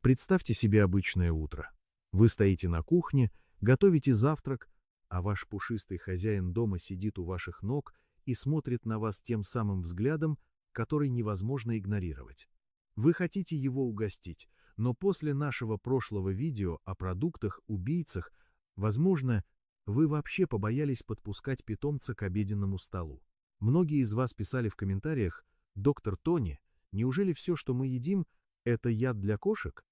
Представьте себе обычное утро. Вы стоите на кухне, готовите завтрак, а ваш пушистый хозяин дома сидит у ваших ног и смотрит на вас тем самым взглядом, который невозможно игнорировать. Вы хотите его угостить, но после нашего прошлого видео о продуктах-убийцах, возможно, вы вообще побоялись подпускать питомца к обеденному столу. Многие из вас писали в комментариях: «Доктор Тони, неужели все, что мы едим, это яд для кошек?»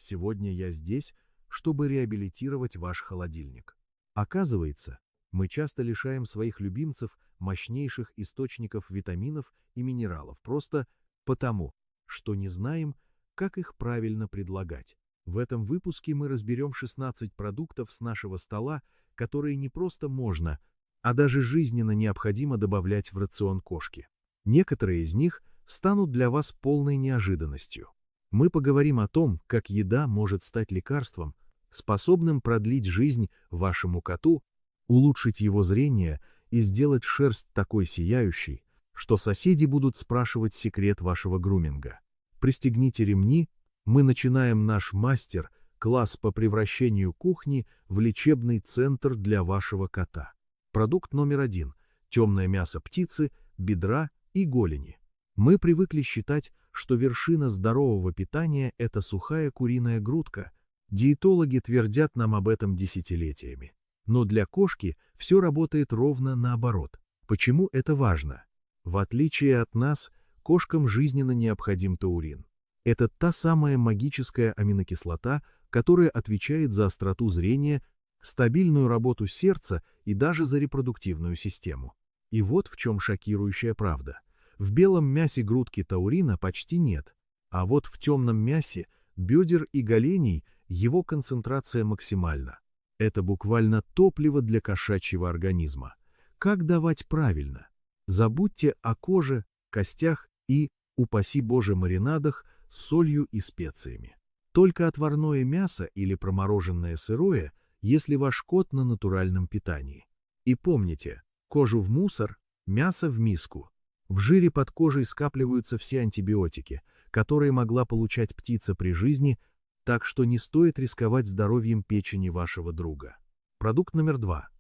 Сегодня я здесь, чтобы реабилитировать ваш холодильник. Оказывается, мы часто лишаем своих любимцев мощнейших источников витаминов и минералов просто потому, что не знаем, как их правильно предлагать. В этом выпуске мы разберем 16 продуктов с нашего стола, которые не просто можно, а даже жизненно необходимо добавлять в рацион кошки. Некоторые из них станут для вас полной неожиданностью. Мы поговорим о том, как еда может стать лекарством, способным продлить жизнь вашему коту, улучшить его зрение и сделать шерсть такой сияющей, что соседи будут спрашивать секрет вашего груминга. Пристегните ремни, мы начинаем наш мастер-класс по превращению кухни в лечебный центр для вашего кота. Продукт номер 1 – темное мясо птицы, бедра и голени. Мы привыкли считать, что вершина здорового питания – это сухая куриная грудка. Диетологи твердят нам об этом десятилетиями. Но для кошки все работает ровно наоборот. Почему это важно? В отличие от нас, кошкам жизненно необходим таурин. Это та самая магическая аминокислота, которая отвечает за остроту зрения, стабильную работу сердца и даже за репродуктивную систему. И вот в чем шокирующая правда. В белом мясе грудки таурина почти нет, а вот в темном мясе бедер и голеней его концентрация максимальна. Это буквально топливо для кошачьего организма. Как давать правильно? Забудьте о коже, костях и, упаси Боже, маринадах с солью и специями. Только отварное мясо или промороженное сырое, если ваш кот на натуральном питании. И помните, кожу в мусор, мясо в миску. В жире под кожей скапливаются все антибиотики, которые могла получать птица при жизни, так что не стоит рисковать здоровьем печени вашего друга. Продукт номер 2.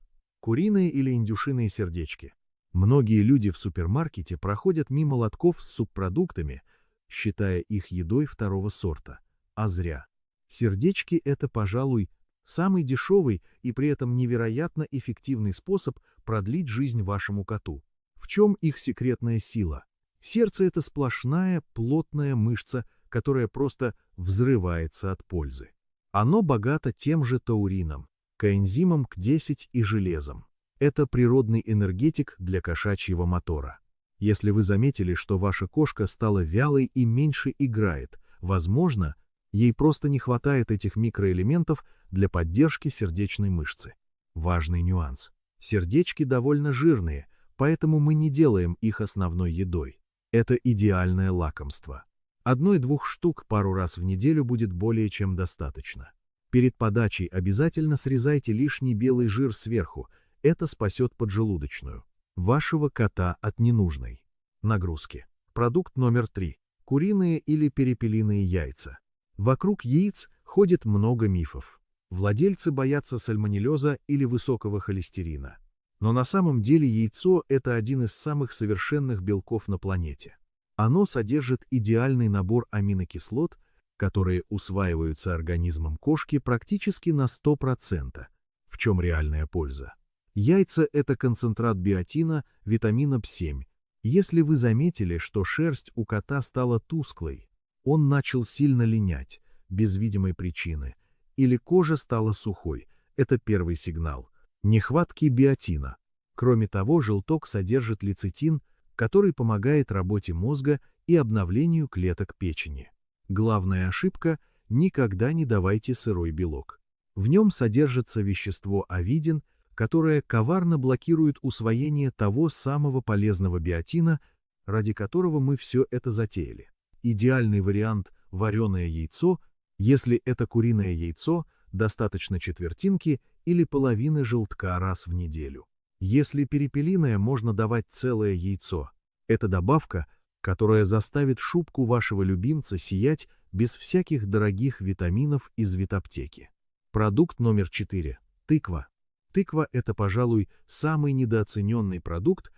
Куриные или индюшиные сердечки. Многие люди в супермаркете проходят мимо лотков с субпродуктами, считая их едой второго сорта. А зря. Сердечки – это, пожалуй, самый дешевый и при этом невероятно эффективный способ продлить жизнь вашему коту. В чем их секретная сила? Сердце – это сплошная, плотная мышца, которая просто взрывается от пользы. Оно богато тем же таурином, коэнзимом К10 и железом. Это природный энергетик для кошачьего мотора. Если вы заметили, что ваша кошка стала вялой и меньше играет, возможно, ей просто не хватает этих микроэлементов для поддержки сердечной мышцы. Важный нюанс. Сердечки довольно жирные, поэтому мы не делаем их основной едой. Это идеальное лакомство. 1-2 штук пару раз в неделю будет более чем достаточно. Перед подачей обязательно срезайте лишний белый жир сверху, это спасет поджелудочную. Вашего кота от ненужной нагрузки. Продукт номер 3. Куриные или перепелиные яйца. Вокруг яиц ходит много мифов. Владельцы боятся сальмонеллеза или высокого холестерина. Но на самом деле яйцо – это один из самых совершенных белков на планете. Оно содержит идеальный набор аминокислот, которые усваиваются организмом кошки практически на 100%. В чем реальная польза? Яйца – это концентрат биотина, витамина В7. Если вы заметили, что шерсть у кота стала тусклой, он начал сильно линять, без видимой причины, или кожа стала сухой, это первый сигнал нехватки биотина. Кроме того, желток содержит лецитин, который помогает работе мозга и обновлению клеток печени. Главная ошибка – никогда не давайте сырой белок. В нем содержится вещество авидин, которое коварно блокирует усвоение того самого полезного биотина, ради которого мы все это затеяли. Идеальный вариант – вареное яйцо, если это куриное яйцо, достаточно четвертинки или половины желтка раз в неделю. Если перепелиное, можно давать целое яйцо. Это добавка, которая заставит шубку вашего любимца сиять без всяких дорогих витаминов из ветаптеки. Продукт номер 4. Тыква. Тыква – это, пожалуй, самый недооцененный продукт,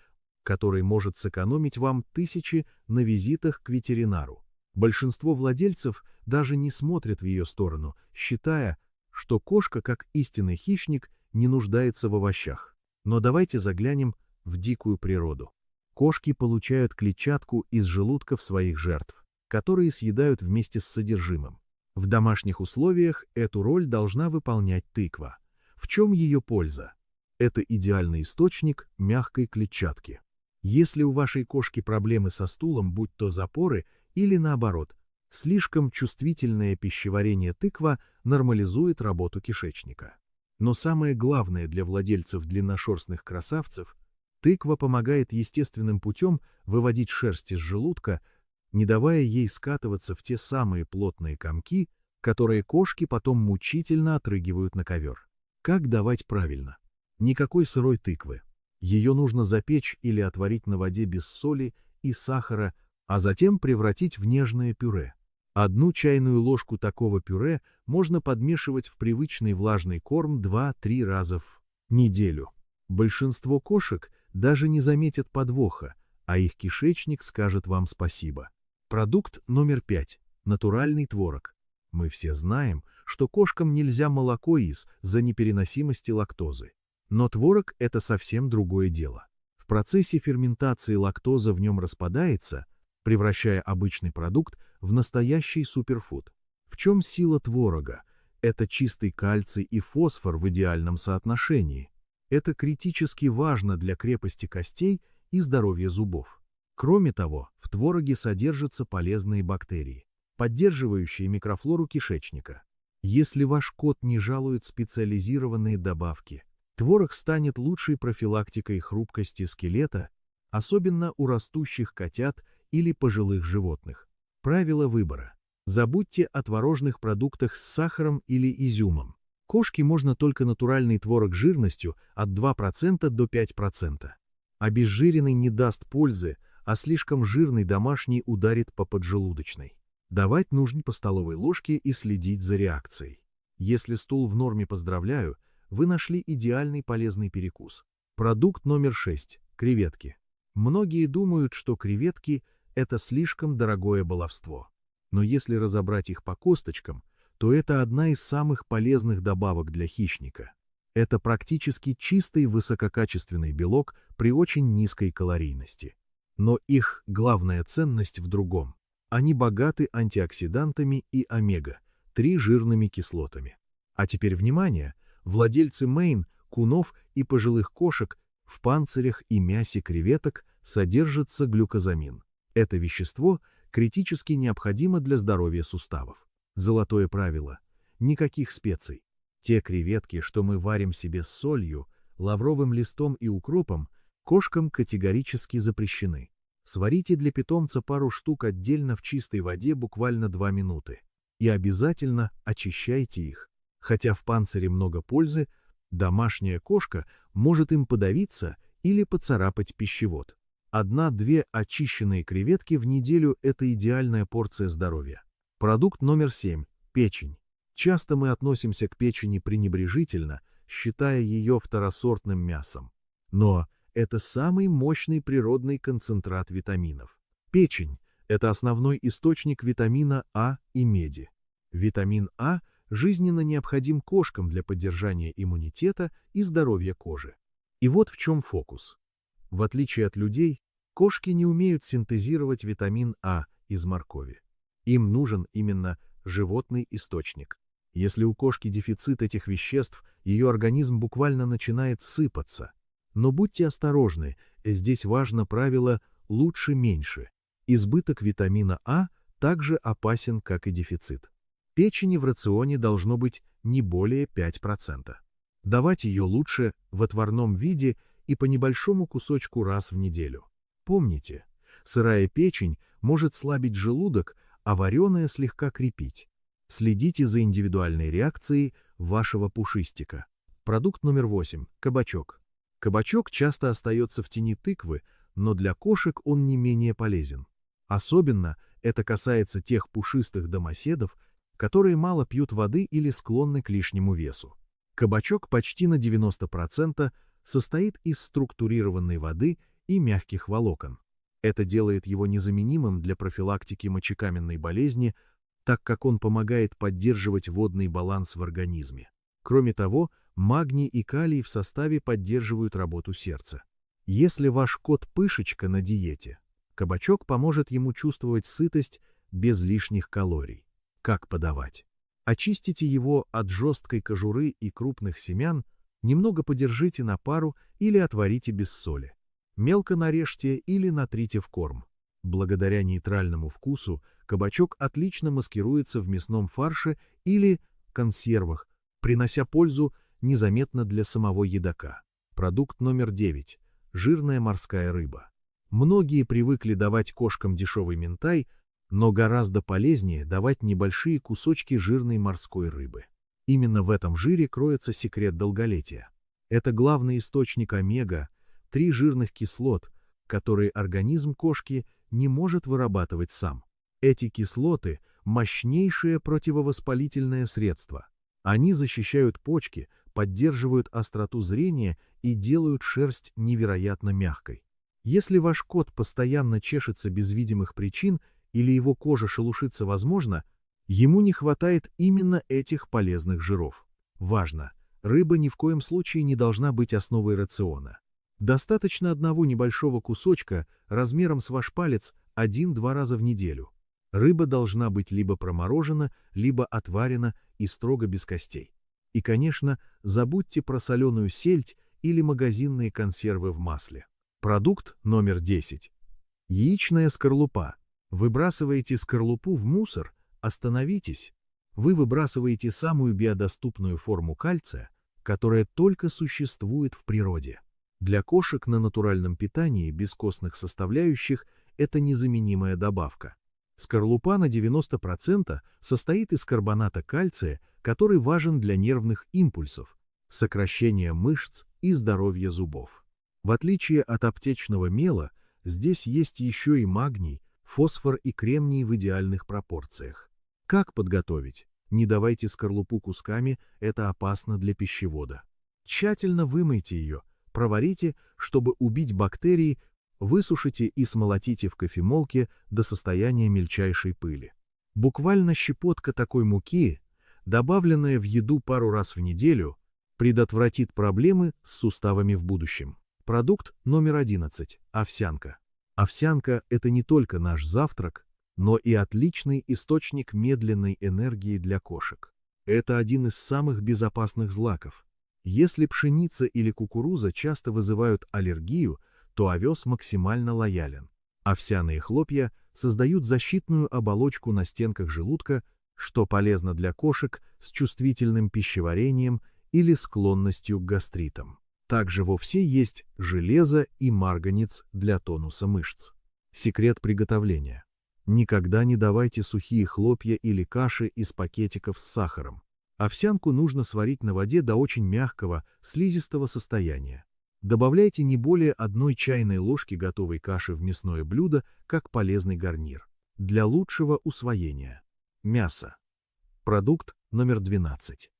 который может сэкономить вам тысячи на визитах к ветеринару. Большинство владельцев даже не смотрят в ее сторону, считая, что кошка, как истинный хищник, не нуждается в овощах. Но давайте заглянем в дикую природу. Кошки получают клетчатку из желудков своих жертв, которые съедают вместе с содержимым. В домашних условиях эту роль должна выполнять тыква. В чем ее польза? Это идеальный источник мягкой клетчатки. Если у вашей кошки проблемы со стулом, будь то запоры или наоборот, слишком чувствительное пищеварение, тыква нормализует работу кишечника. Но самое главное для владельцев длинношерстных красавцев – тыква помогает естественным путем выводить шерсть из желудка, не давая ей скатываться в те самые плотные комки, которые кошки потом мучительно отрыгивают на ковер. Как давать правильно? Никакой сырой тыквы. Ее нужно запечь или отварить на воде без соли и сахара, а затем превратить в нежное пюре. 1 чайную ложку такого пюре можно подмешивать в привычный влажный корм 2-3 раза в неделю. Большинство кошек даже не заметят подвоха, а их кишечник скажет вам спасибо. Продукт номер 5. Натуральный творог. Мы все знаем, что кошкам нельзя молоко из-за непереносимости лактозы. Но творог – это совсем другое дело. В процессе ферментации лактоза в нем распадается, превращая обычный продукт в настоящий суперфуд. В чем сила творога? Это чистый кальций и фосфор в идеальном соотношении. Это критически важно для крепости костей и здоровья зубов. Кроме того, в твороге содержатся полезные бактерии, поддерживающие микрофлору кишечника. Если ваш кот не жалует специализированные добавки, творог станет лучшей профилактикой хрупкости скелета, особенно у растущих котят или пожилых животных. Правило выбора. Забудьте о творожных продуктах с сахаром или изюмом. Кошке можно только натуральный творог жирностью от 2% до 5%. Обезжиренный не даст пользы, а слишком жирный домашний ударит по поджелудочной. Давать нужно по столовой ложке и следить за реакцией. Если стул в норме, поздравляю, вы нашли идеальный полезный перекус. Продукт номер 6. Креветки. Многие думают, что креветки – это слишком дорогое баловство. Но если разобрать их по косточкам, то это одна из самых полезных добавок для хищника. Это практически чистый высококачественный белок при очень низкой калорийности. Но их главная ценность в другом. Они богаты антиоксидантами и омега-3 жирными кислотами. А теперь внимание! Владельцы Мэйн, кунов и пожилых кошек, в панцирях и мясе креветок содержится глюкозамин. Это вещество критически необходимо для здоровья суставов. Золотое правило – никаких специй. Те креветки, что мы варим себе с солью, лавровым листом и укропом, кошкам категорически запрещены. Сварите для питомца пару штук отдельно в чистой воде буквально 2 минуты. И обязательно очищайте их. Хотя в панцире много пользы, домашняя кошка может им подавиться или поцарапать пищевод. 1-2 очищенные креветки в неделю – это идеальная порция здоровья. Продукт номер 7. Печень. Часто мы относимся к печени пренебрежительно, считая ее второсортным мясом. Но это самый мощный природный концентрат витаминов. Печень – это основной источник витамина А и меди. Витамин А жизненно необходим кошкам для поддержания иммунитета и здоровья кожи. И вот в чем фокус. В отличие от людей, кошки не умеют синтезировать витамин А из моркови. Им нужен именно животный источник. Если у кошки дефицит этих веществ, ее организм буквально начинает сыпаться. Но будьте осторожны, здесь важно правило «лучше меньше». Избыток витамина А также опасен, как и дефицит. Печени в рационе должно быть не более 5%. Давать ее лучше в отварном виде и по небольшому кусочку раз в неделю. Помните, сырая печень может слабить желудок, а вареная слегка крепить. Следите за индивидуальной реакцией вашего пушистика. Продукт номер 8. Кабачок. Кабачок часто остается в тени тыквы, но для кошек он не менее полезен. Особенно Это касается тех пушистых домоседов, которые мало пьют воды или склонны к лишнему весу. Кабачок почти на 90% состоит из структурированной воды и мягких волокон. Это делает его незаменимым для профилактики мочекаменной болезни, так как он помогает поддерживать водный баланс в организме. Кроме того, магний и калий в составе поддерживают работу сердца. Если ваш кот-пышечка на диете, кабачок поможет ему чувствовать сытость без лишних калорий. Как подавать? Очистите его от жесткой кожуры и крупных семян, немного подержите на пару или отварите без соли. Мелко нарежьте или натрите в корм. Благодаря нейтральному вкусу кабачок отлично маскируется в мясном фарше или консервах, принося пользу незаметно для самого едока. Продукт номер 9. Жирная морская рыба. Многие привыкли давать кошкам дешевый минтай, но гораздо полезнее давать небольшие кусочки жирной морской рыбы. Именно в этом жире кроется секрет долголетия. Это главный источник омега-3 жирных кислот, которые организм кошки не может вырабатывать сам. Эти кислоты – мощнейшее противовоспалительное средство. Они защищают почки, поддерживают остроту зрения и делают шерсть невероятно мягкой. Если ваш кот постоянно чешется без видимых причин или его кожа шелушится возможно, ему не хватает именно этих полезных жиров. Важно! Рыба ни в коем случае не должна быть основой рациона. Достаточно одного небольшого кусочка размером с ваш палец 1-2 раза в неделю. Рыба должна быть либо проморожена, либо отварена и строго без костей. И, конечно, забудьте про соленую сельдь или магазинные консервы в масле. Продукт номер 10. Яичная скорлупа. Выбрасываете скорлупу в мусор? Остановитесь. Вы выбрасываете самую биодоступную форму кальция, которая только существует в природе. Для кошек на натуральном питании без костных составляющих это незаменимая добавка. Скорлупа на 90% состоит из карбоната кальция, который важен для нервных импульсов, сокращения мышц и здоровья зубов. В отличие от аптечного мела, здесь есть еще и магний, фосфор и кремний в идеальных пропорциях. Как подготовить? Не давайте скорлупу кусками, это опасно для пищевода. Тщательно вымойте ее, проварите, чтобы убить бактерии, высушите и смолотите в кофемолке до состояния мельчайшей пыли. Буквально щепотка такой муки, добавленная в еду пару раз в неделю, предотвратит проблемы с суставами в будущем. Продукт номер 11. Овсянка. Овсянка – это не только наш завтрак, но и отличный источник медленной энергии для кошек. Это один из самых безопасных злаков. Если пшеница или кукуруза часто вызывают аллергию, то овес максимально лоялен. Овсяные хлопья создают защитную оболочку на стенках желудка, что полезно для кошек с чувствительным пищеварением или склонностью к гастритам. Также в овсе есть железо и марганец для тонуса мышц. Секрет приготовления. Никогда не давайте сухие хлопья или каши из пакетиков с сахаром. Овсянку нужно сварить на воде до очень мягкого, слизистого состояния. Добавляйте не более 1 чайной ложки готовой каши в мясное блюдо, как полезный гарнир. Для лучшего усвоения. Мясо. Продукт номер 12.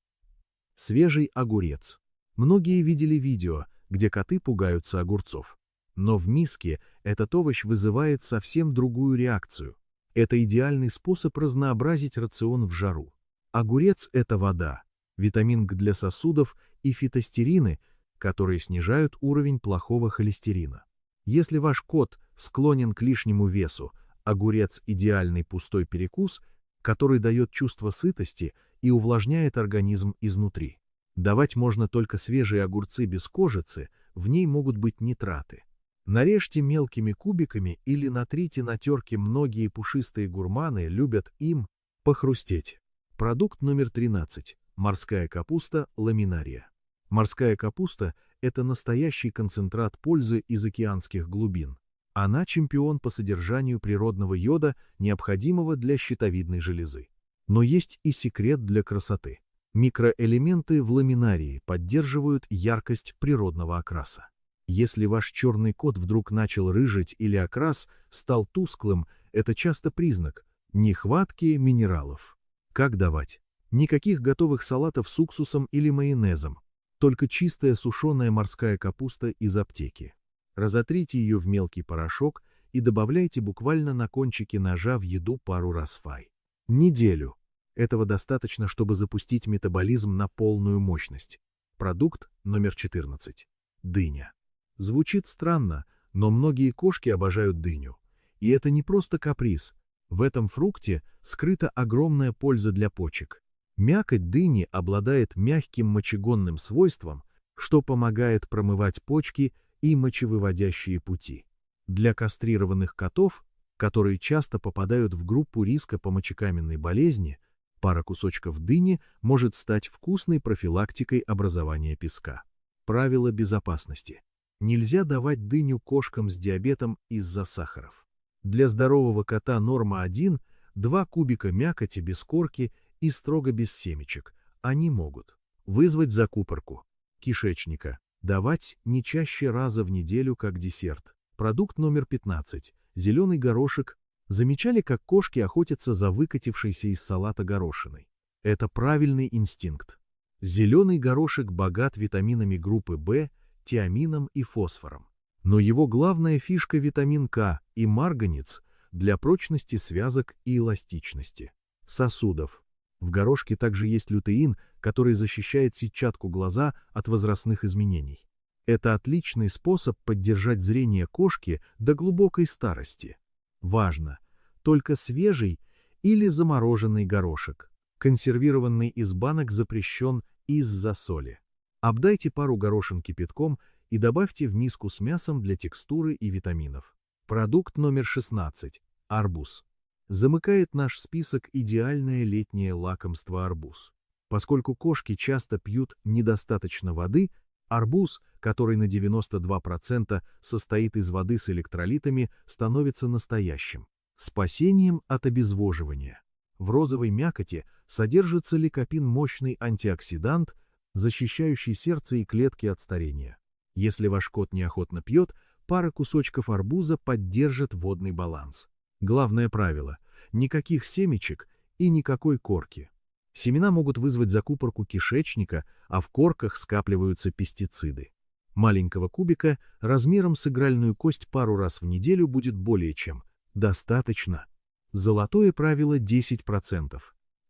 Свежий огурец. Многие видели видео, где коты пугаются огурцов. Но в миске этот овощ вызывает совсем другую реакцию. Это идеальный способ разнообразить рацион в жару. Огурец – это вода, витамин К для сосудов и фитостерины, которые снижают уровень плохого холестерина. Если ваш кот склонен к лишнему весу, огурец – идеальный пустой перекус, который дает чувство сытости и увлажняет организм изнутри. Давать можно только свежие огурцы без кожицы, в ней могут быть нитраты. Нарежьте мелкими кубиками или натрите на терке, многие пушистые гурманы любят им похрустеть. Продукт номер 13. Морская капуста ламинария. Морская капуста – это настоящий концентрат пользы из океанских глубин. Она чемпион по содержанию природного йода, необходимого для щитовидной железы. Но есть и секрет для красоты. Микроэлементы в ламинарии поддерживают яркость природного окраса. Если ваш черный кот вдруг начал рыжить или окрас стал тусклым, Это часто признак нехватки минералов. Как давать? Никаких готовых салатов с уксусом или майонезом, только чистая сушеная морская капуста из аптеки. Разотрите ее в мелкий порошок и добавляйте буквально на кончике ножа в еду пару раз фай. Неделю. Этого достаточно, чтобы запустить метаболизм на полную мощность. Продукт номер 14. Дыня. Звучит странно, но многие кошки обожают дыню. И это не просто каприз. В этом фрукте скрыта огромная польза для почек. Мякоть дыни обладает мягким мочегонным свойством, что помогает промывать почки и мочевыводящие пути. Для кастрированных котов, которые часто попадают в группу риска по мочекаменной болезни, пара кусочков дыни может стать вкусной профилактикой образования песка. Правила безопасности. Нельзя давать дыню кошкам с диабетом из-за сахаров. Для здорового кота норма 1 – 2 кубика мякоти без корки и строго без семечек. Они могут вызвать закупорку кишечника, давать не чаще раза в неделю как десерт. Продукт номер 15. Зеленый горошек. Замечали, как кошки охотятся за выкатившейся из салата горошиной? Это правильный инстинкт. Зеленый горошек богат витаминами группы В, тиамином и фосфором. Но его главная фишка – витамин К и марганец для прочности связок и эластичности сосудов. В горошке также есть лютеин, который защищает сетчатку глаза от возрастных изменений. Это отличный способ поддержать зрение кошки до глубокой старости. Важно! Только свежий или замороженный горошек. Консервированный из банок запрещен из-за соли. Обдайте пару горошин кипятком и добавьте в миску с мясом для текстуры и витаминов. Продукт номер 16. Арбуз. Замыкает наш список идеальное летнее лакомство арбуз. Поскольку кошки часто пьют недостаточно воды, арбуз, который на 92% состоит из воды с электролитами, становится настоящим спасением от обезвоживания. В розовой мякоти содержится ликопин, мощный антиоксидант, защищающий сердце и клетки от старения. Если ваш кот неохотно пьет, пара кусочков арбуза поддержит водный баланс. Главное правило – никаких семечек и никакой корки. Семена могут вызвать закупорку кишечника, а в корках скапливаются пестициды. Маленького кубика размером с игральную кость пару раз в неделю будет более чем достаточно. Золотое правило 10%.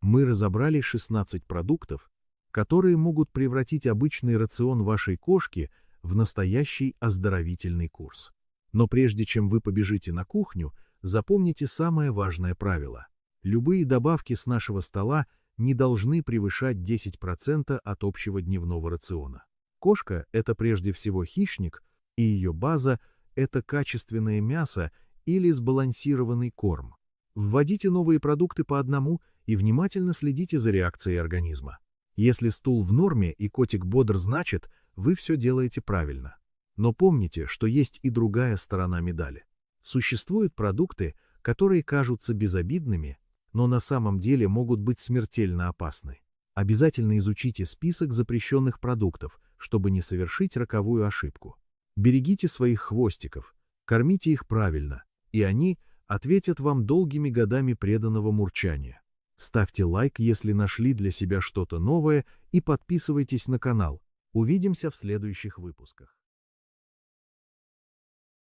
Мы разобрали 16 продуктов, которые могут превратить обычный рацион вашей кошки в настоящий оздоровительный курс. Но прежде чем вы побежите на кухню, запомните самое важное правило. Любые добавки с нашего стола не должны превышать 10% от общего дневного рациона. Кошка – это прежде всего хищник, и ее база – это качественное мясо или сбалансированный корм. Вводите новые продукты по одному и внимательно следите за реакцией организма. Если стул в норме и котик бодр, значит, вы все делаете правильно. Но помните, что есть и другая сторона медали. Существуют продукты, которые кажутся безобидными, но на самом деле могут быть смертельно опасны. Обязательно изучите список запрещенных продуктов, чтобы не совершить роковую ошибку. Берегите своих хвостиков, кормите их правильно, и они ответят вам долгими годами преданного мурчания. Ставьте лайк, если нашли для себя что-то новое, и подписывайтесь на канал. Увидимся в следующих выпусках.